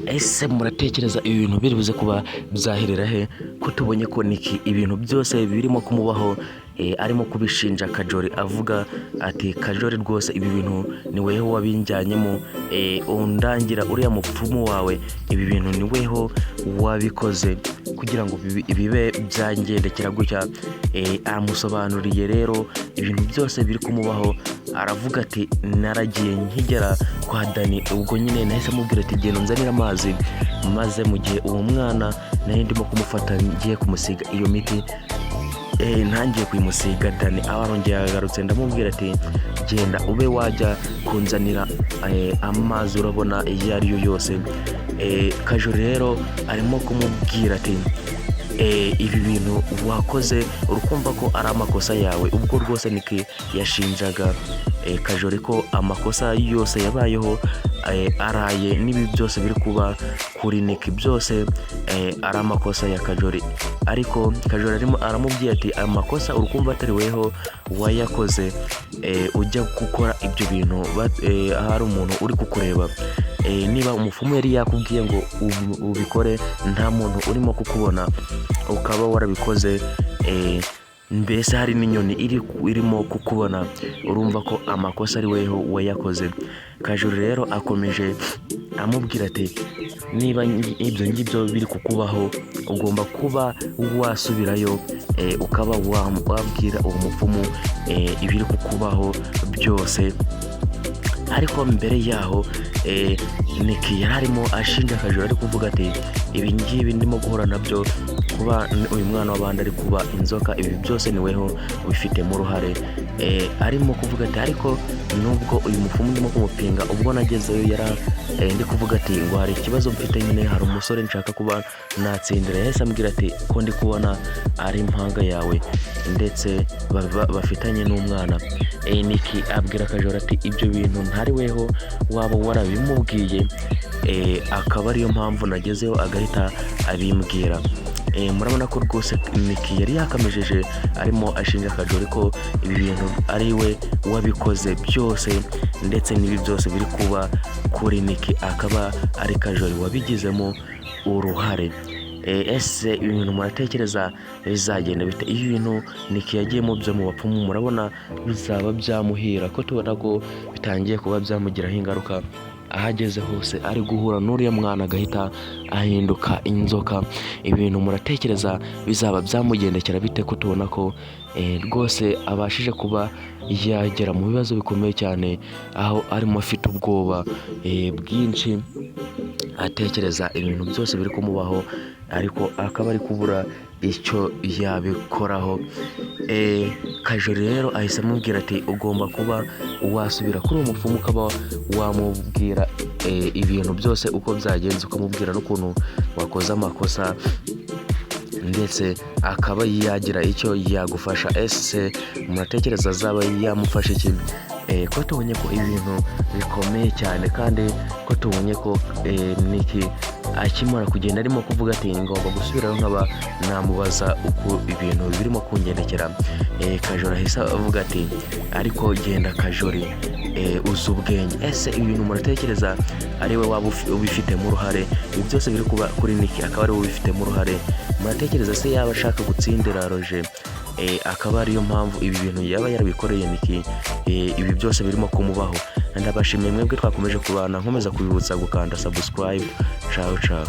ese muratekereza ibi bintu biri buze kuba byaherera he, ko tubonye ko Nick ibintu byose birimo kumubaho arimo kubishinja Kajoli avuga ati Kajoli rwose ibi bintu ni weho wabinjyanyemo, undangira uriya mupfumu wawe, ibi bintu ni weho wabikoze kugira ngo bibe byangendekera gutya. Amusobanuriye rero ibintu byose biri kumubaho, aravuga ati naragiye nkigera kwa Dani, ubwo nyine nahise mubwira ati genda nzanira amazi, maze mu gihe uwo mwana nari ndimo kumufata ngiye kumusiga iyo miti, ntangiye kuyimusiga Dani abarongeye agarutse ndamubwira ati genda ube wajya kunzanira amazi urabona iyo ari yo yose. Kajoli rero arimo kumubwira ati ibi bintu wakoze urukumva ko ari amakosa yawe, ubwo rwose Nick yashinjaga Kajoli ko amakosa yose yabayeho araye n'ibi byose biri kuba kuri Nick byose ari amakosa ya Kajoli, ariko Kajoli arimo aramubwira ati amakosa urukumva atari weho wayakoze, ujya gukora ibyo bintu hari umuntu uri kukureba, niba umupfumu yari yakubwiye ngo ubikore nta muntu urimo kukubona ukaba warabikoze, mbese hari n'inyoni irimo kukubona, urumva ko amakosa ari weho wayakoze. Kajoli rero akomeje amubwira ati niba ibyo ngibyo biri kukubaho ugomba kuba wasubirayo ukaba wabwira uwo mupfumu ibiri kukubaho byose. Ariko mbere yaho Nick yari arimo ashinja Kajoli ari kuvuga ati ibi ngibi ndimo guhura nabyo, kuba uyu mwana w'abandi ari kuba inzoka, ibi byose ni weho ubifitemo uruhare. Arimo kuvuga ati ariko nubwo uyu mupfumu ndimo kumupinga, ubwo nagezeyo ndi kuvuga ati ngo hari ikibazo mfite nyine, hari umusore nshaka kuba natsindira. Yahise ambwira ati ko ndi kubona ari impanga yawe ndetse bafitanye n'umwana. Nick abwira Kajoli ati ibyo bintu ntari weho waba warabimubwiye, akaba ariyo mpamvu nagezeho agahita abimbwira. Murabona ko rwose Nick yari yakamejeje arimo ashinja Kajoli ko ibi bintu ari we wabikoze byose, ndetse n'ibi byose biri kuba kuri Nick akaba ari Kajoli wabigizemo uruhare. Ese ibintu muratekereza bizagenda bite iyo ibintu Nick yagiyemo byo mu bapfumu? Murabona bizaba byamuhira ko tubona ko bitangiye kuba byamugiraho ingaruka, ahageze hose ari guhura n'uriya mwana agahita ahinduka inzoka. Ibintu muratekereza bizaba byamugendekera bite ko tubona ko rwose abashije kuba yagera mu bibazo bikomeye cyane, aho arimo afite ubwoba bwinshi atekereza ibintu byose biri kumubaho, ariko akaba ari kubura icyo yabikoraho. Kajoli rero ahise amubwira ati ugomba kuba wasubira kuri uwo mupfumu ukaba wamubwira ibintu byose uko byagenze, ukamubwira n'ukuntu wakoze amakosa, ndetse akaba yagira icyo yagufasha. Ese muratekereza azaba yamufasha iki? Ko tubonye ko ibintu bikomeye cyane, kandi ko tubonye ko Nick akimara kugenda arimo kuvuga ati ngomba gusubirayo nkaba namubaza uko ibintu birimo kungendekera. Kajoli ahise avuga ati ariko genda Kajoli, uzi ubwenge. Ese ibintu muratekereza ari we waba ubifitemo uruhare? Ibi byose biri kuba kuri Nick akaba ari we ubifitemo uruhare. Muratekereza se yaba ashaka gutsindira Roger, akaba ariyo mpamvu ibi bintu yaba yarabikoreye Nick, ibi byose birimo kumubaho? Ndabashimiye mwebwe twakomeje kubana, nkomeza kubibutsa gukanda subscribe. Ciao ciao.